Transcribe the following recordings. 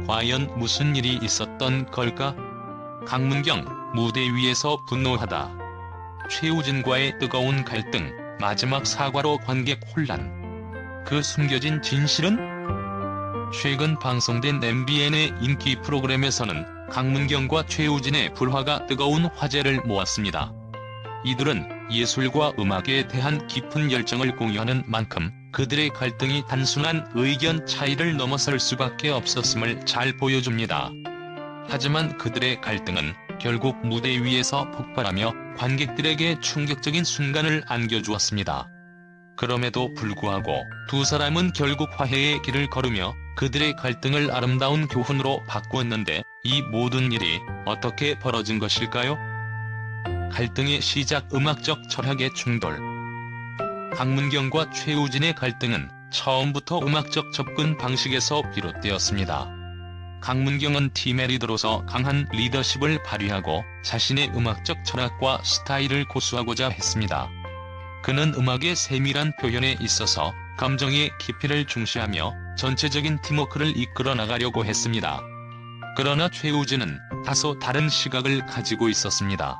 과연 무슨 일이 있었던 걸까? 강문경, 무대 위에서 분노하다. 최우진과의 뜨거운 갈등, 마지막 사과로 관객 혼란. 그 숨겨진 진실은? 최근 방송된 MBN의 인기 프로그램에서는 강문경과 최우진의 불화가 뜨거운 화제를 모았습니다. 이들은 예술과 음악에 대한 깊은 열정을 공유하는 만큼 그들의 갈등이 단순한 의견 차이를 넘어설 수밖에 없었음을 잘 보여줍니다. 하지만 그들의 갈등은 결국 무대 위에서 폭발하며 관객들에게 충격적인 순간을 안겨주었습니다. 그럼에도 불구하고 두 사람은 결국 화해의 길을 걸으며 그들의 갈등을 아름다운 교훈으로 바꾸었는데, 이 모든 일이 어떻게 벌어진 것일까요? 갈등의 시작, 음악적 철학의 충돌. 강문경과 최우진의 갈등은 처음부터 음악적 접근 방식에서 비롯되었습니다. 강문경은 팀의 리더로서 강한 리더십을 발휘하고 자신의 음악적 철학과 스타일을 고수하고자 했습니다. 그는 음악의 세밀한 표현에 있어서 감정의 깊이를 중시하며 전체적인 팀워크를 이끌어 나가려고 했습니다. 그러나 최우진은 다소 다른 시각을 가지고 있었습니다.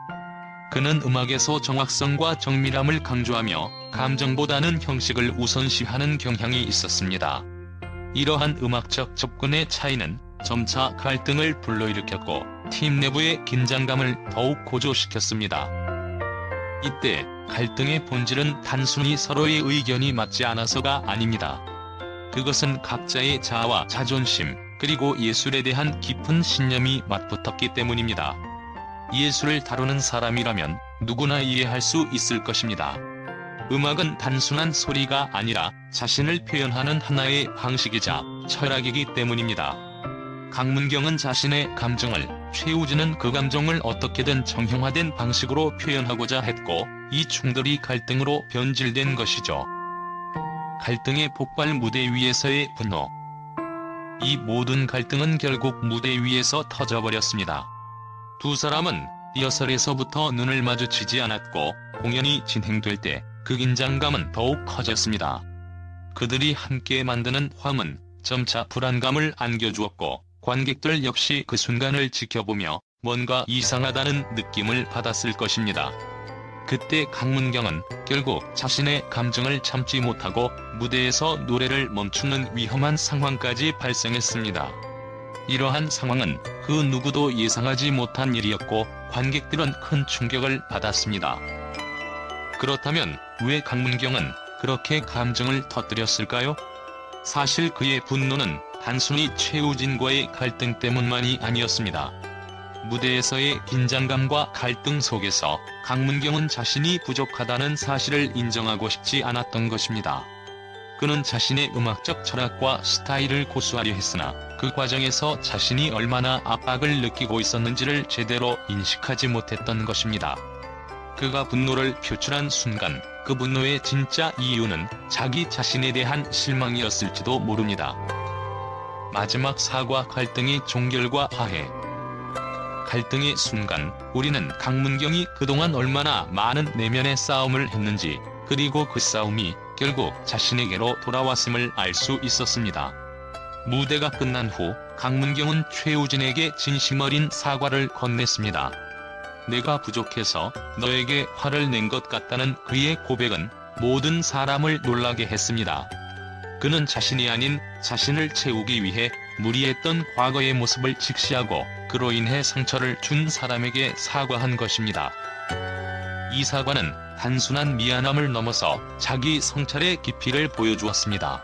그는 음악에서 정확성과 정밀함을 강조하며 감정보다는 형식을 우선시하는 경향이 있었습니다. 이러한 음악적 접근의 차이는 점차 갈등을 불러일으켰고 팀 내부의 긴장감을 더욱 고조시켰습니다. 이때 갈등의 본질은 단순히 서로의 의견이 맞지 않아서가 아닙니다. 그것은 각자의 자아와 자존심, 그리고 예술에 대한 깊은 신념이 맞붙었기 때문입니다. 예술을 다루는 사람이라면 누구나 이해할 수 있을 것입니다. 음악은 단순한 소리가 아니라 자신을 표현하는 하나의 방식이자 철학이기 때문입니다. 강문경은 자신의 감정을, 최우진은 그 감정을 어떻게든 정형화된 방식으로 표현하고자 했고, 이 충돌이 갈등으로 변질된 것이죠. 갈등의 폭발, 무대 위에서의 분노. 이 모든 갈등은 결국 무대 위에서 터져버렸습니다. 두 사람은 리허설에서부터 눈을 마주치지 않았고 공연이 진행될 때 그 긴장감은 더욱 커졌습니다. 그들이 함께 만드는 화음은 점차 불안감을 안겨주었고 관객들 역시 그 순간을 지켜보며 뭔가 이상하다는 느낌을 받았을 것입니다. 그때 강문경은 결국 자신의 감정을 참지 못하고 무대에서 노래를 멈추는 위험한 상황까지 발생했습니다. 이러한 상황은 그 누구도 예상하지 못한 일이었고 관객들은 큰 충격을 받았습니다. 그렇다면 왜 강문경은 그렇게 감정을 터뜨렸을까요? 사실 그의 분노는 단순히 최우진과의 갈등 때문만이 아니었습니다. 무대에서의 긴장감과 갈등 속에서 강문경은 자신이 부족하다는 사실을 인정하고 싶지 않았던 것입니다. 그는 자신의 음악적 철학과 스타일을 고수하려 했으나 그 과정에서 자신이 얼마나 압박을 느끼고 있었는지를 제대로 인식하지 못했던 것입니다. 그가 분노를 표출한 순간 그 분노의 진짜 이유는 자기 자신에 대한 실망이었을지도 모릅니다. 마지막 사과, 갈등의 종결과 화해. 갈등의 순간 우리는 강문경이 그동안 얼마나 많은 내면의 싸움을 했는지, 그리고 그 싸움이 결국 자신에게로 돌아왔음을 알 수 있었습니다. 무대가 끝난 후 강문경은 최우진에게 진심 어린 사과를 건넸습니다. 내가 부족해서 너에게 화를 낸 것 같다는 그의 고백은 모든 사람을 놀라게 했습니다. 그는 자신이 아닌 자신을 채우기 위해 무리했던 과거의 모습을 직시하고 그로 인해 상처를 준 사람에게 사과한 것입니다. 이 사과는 단순한 미안함을 넘어서 자기 성찰의 깊이를 보여주었습니다.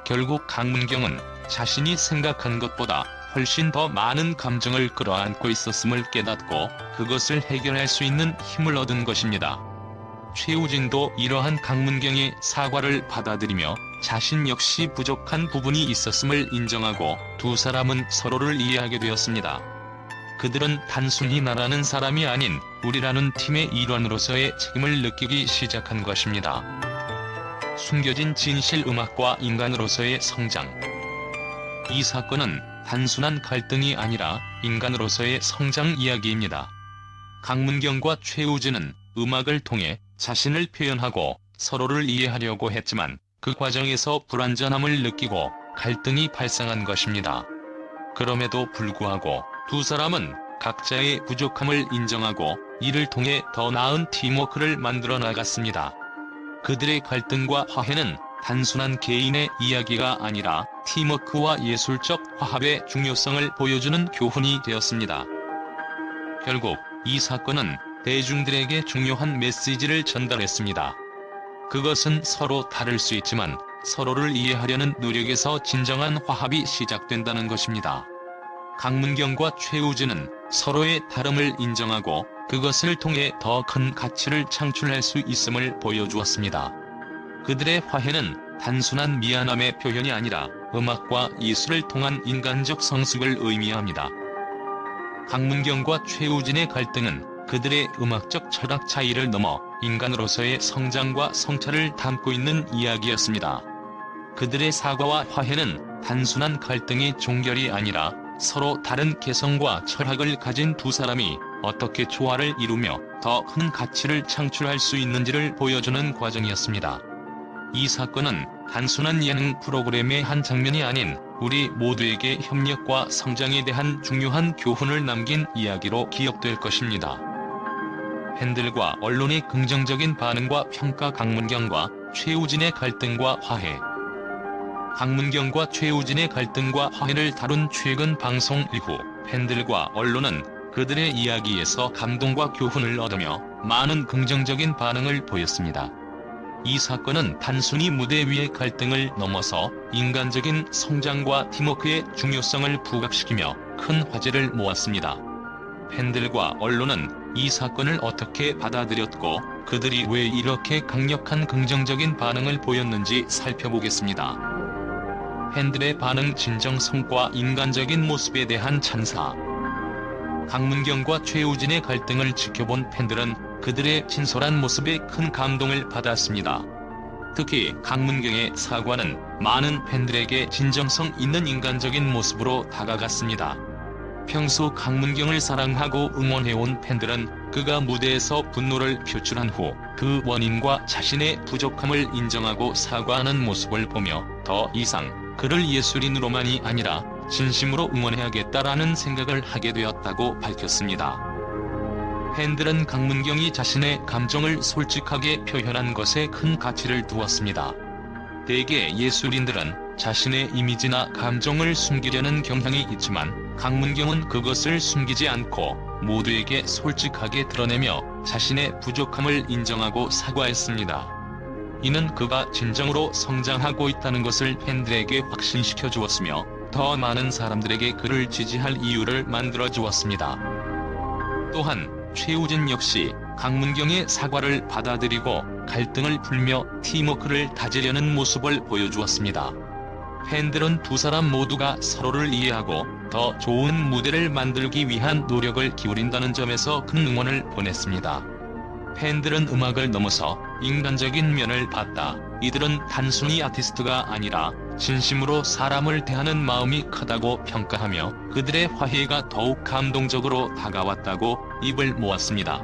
결국 강문경은 자신이 생각한 것보다 훨씬 더 많은 감정을 끌어안고 있었음을 깨닫고 그것을 해결할 수 있는 힘을 얻은 것입니다. 최우진도 이러한 강문경의 사과를 받아들이며 자신 역시 부족한 부분이 있었음을 인정하고 두 사람은 서로를 이해하게 되었습니다. 그들은 단순히 나라는 사람이 아닌 우리라는 팀의 일원으로서의 책임을 느끼기 시작한 것입니다. 숨겨진 진실, 음악과 인간으로서의 성장. 이 사건은 단순한 갈등이 아니라 인간으로서의 성장 이야기입니다. 강문경과 최우진은 음악을 통해 자신을 표현하고 서로를 이해하려고 했지만 그 과정에서 불완전함을 느끼고 갈등이 발생한 것입니다. 그럼에도 불구하고 두 사람은 각자의 부족함을 인정하고 이를 통해 더 나은 팀워크를 만들어 나갔습니다. 그들의 갈등과 화해는 단순한 개인의 이야기가 아니라 팀워크와 예술적 화합의 중요성을 보여주는 교훈이 되었습니다. 결국 이 사건은 대중들에게 중요한 메시지를 전달했습니다. 그것은 서로 다를 수 있지만 서로를 이해하려는 노력에서 진정한 화합이 시작된다는 것입니다. 강문경과 최우진은 서로의 다름을 인정하고 그것을 통해 더 큰 가치를 창출할 수 있음을 보여주었습니다. 그들의 화해는 단순한 미안함의 표현이 아니라 음악과 예술을 통한 인간적 성숙을 의미합니다. 강문경과 최우진의 갈등은 그들의 음악적 철학 차이를 넘어 인간으로서의 성장과 성찰을 담고 있는 이야기였습니다. 그들의 사과와 화해는 단순한 갈등의 종결이 아니라 서로 다른 개성과 철학을 가진 두 사람이 어떻게 조화를 이루며 더 큰 가치를 창출할 수 있는지를 보여주는 과정이었습니다. 이 사건은 단순한 예능 프로그램의 한 장면이 아닌 우리 모두에게 협력과 성장에 대한 중요한 교훈을 남긴 이야기로 기억될 것입니다. 팬들과 언론의 긍정적인 반응과 평가. 강문경과 최우진의 갈등과 화해. 강문경과 최우진의 갈등과 화해를 다룬 최근 방송 이후 팬들과 언론은 그들의 이야기에서 감동과 교훈을 얻으며 많은 긍정적인 반응을 보였습니다. 이 사건은 단순히 무대 위의 갈등을 넘어서 인간적인 성장과 팀워크의 중요성을 부각시키며 큰 화제를 모았습니다. 팬들과 언론은 이 사건을 어떻게 받아들였고 그들이 왜 이렇게 강력한 긍정적인 반응을 보였는지 살펴보겠습니다. 팬들의 반응. 진정성과 인간적인 모습에 대한 찬사. 강문경과 최우진의 갈등을 지켜본 팬들은 그들의 진솔한 모습에 큰 감동을 받았습니다. 특히 강문경의 사과는 많은 팬들에게 진정성 있는 인간적인 모습으로 다가갔습니다. 평소 강문경을 사랑하고 응원해온 팬들은 그가 무대에서 분노를 표출한 후 그 원인과 자신의 부족함을 인정하고 사과하는 모습을 보며 더 이상 그를 예술인으로만이 아니라 진심으로 응원해야겠다라는 생각을 하게 되었다고 밝혔습니다. 팬들은 강문경이 자신의 감정을 솔직하게 표현한 것에 큰 가치를 두었습니다. 대개 예술인들은 자신의 이미지나 감정을 숨기려는 경향이 있지만 강문경은 그것을 숨기지 않고 모두에게 솔직하게 드러내며 자신의 부족함을 인정하고 사과했습니다. 이는 그가 진정으로 성장하고 있다는 것을 팬들에게 확신시켜 주었으며 더 많은 사람들에게 그를 지지할 이유를 만들어 주었습니다. 또한 최우진 역시 강문경의 사과를 받아들이고 갈등을 풀며 팀워크를 다지려는 모습을 보여주었습니다. 팬들은 두 사람 모두가 서로를 이해하고 더 좋은 무대를 만들기 위한 노력을 기울인다는 점에서 큰 응원을 보냈습니다. 팬들은 음악을 넘어서 인간적인 면을 봤다. 이들은 단순히 아티스트가 아니라 진심으로 사람을 대하는 마음이 크다고 평가하며 그들의 화해가 더욱 감동적으로 다가왔다고 입을 모았습니다.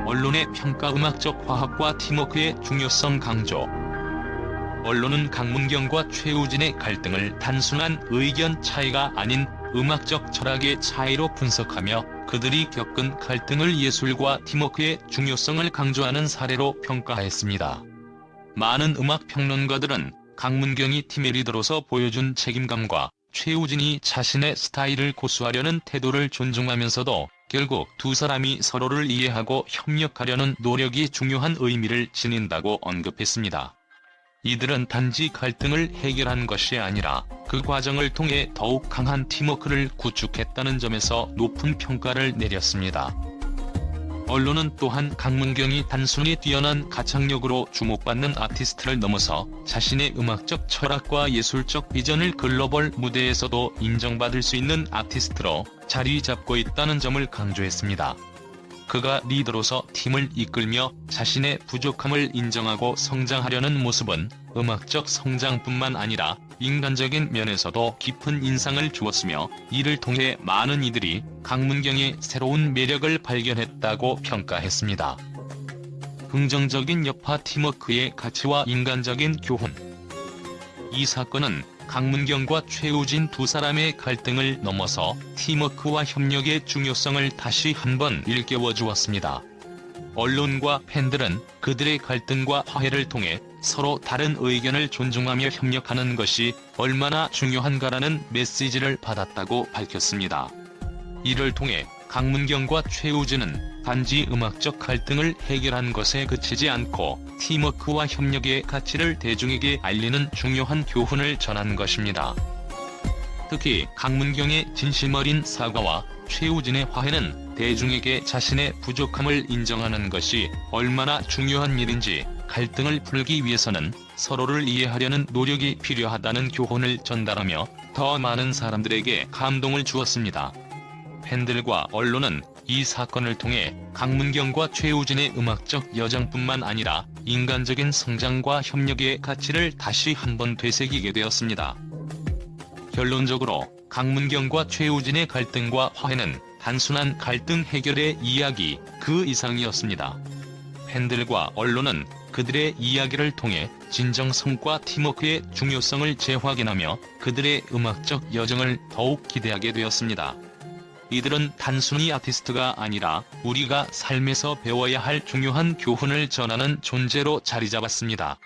언론의 평가. 음악적 화합과 팀워크의 중요성 강조. 언론은 강문경과 최우진의 갈등을 단순한 의견 차이가 아닌 음악적 철학의 차이로 분석하며 그들이 겪은 갈등을 예술과 팀워크의 중요성을 강조하는 사례로 평가했습니다. 많은 음악 평론가들은 강문경이 팀의 리더로서 보여준 책임감과 최우진이 자신의 스타일을 고수하려는 태도를 존중하면서도 결국 두 사람이 서로를 이해하고 협력하려는 노력이 중요한 의미를 지닌다고 언급했습니다. 이들은 단지 갈등을 해결한 것이 아니라 그 과정을 통해 더욱 강한 팀워크를 구축했다는 점에서 높은 평가를 내렸습니다. 언론은 또한 강문경이 단순히 뛰어난 가창력으로 주목받는 아티스트를 넘어서 자신의 음악적 철학과 예술적 비전을 글로벌 무대에서도 인정받을 수 있는 아티스트로 자리 잡고 있다는 점을 강조했습니다. 그가 리더로서 팀을 이끌며 자신의 부족함을 인정하고 성장하려는 모습은 음악적 성장뿐만 아니라 인간적인 면에서도 깊은 인상을 주었으며 이를 통해 많은 이들이 강문경의 새로운 매력을 발견했다고 평가했습니다. 긍정적인 여파. 팀워크의 가치와 인간적인 교훈. 이 사건은 강문경과 최우진 두 사람의 갈등을 넘어서 팀워크와 협력의 중요성을 다시 한번 일깨워 주었습니다. 언론과 팬들은 그들의 갈등과 화해를 통해 서로 다른 의견을 존중하며 협력하는 것이 얼마나 중요한가라는 메시지를 받았다고 밝혔습니다. 이를 통해 강문경과 최우진은 단지 음악적 갈등을 해결한 것에 그치지 않고 팀워크와 협력의 가치를 대중에게 알리는 중요한 교훈을 전한 것입니다. 특히 강문경의 진심 어린 사과와 최우진의 화해는 대중에게 자신의 부족함을 인정하는 것이 얼마나 중요한 일인지, 갈등을 풀기 위해서는 서로를 이해하려는 노력이 필요하다는 교훈을 전달하며 더 많은 사람들에게 감동을 주었습니다. 팬들과 언론은 이 사건을 통해 강문경과 최우진의 음악적 여정뿐만 아니라 인간적인 성장과 협력의 가치를 다시 한번 되새기게 되었습니다. 결론적으로 강문경과 최우진의 갈등과 화해는 단순한 갈등 해결의 이야기 그 이상이었습니다. 팬들과 언론은 그들의 이야기를 통해 진정성과 팀워크의 중요성을 재확인하며 그들의 음악적 여정을 더욱 기대하게 되었습니다. 이들은 단순히 아티스트가 아니라 우리가 삶에서 배워야 할 중요한 교훈을 전하는 존재로 자리 잡았습니다.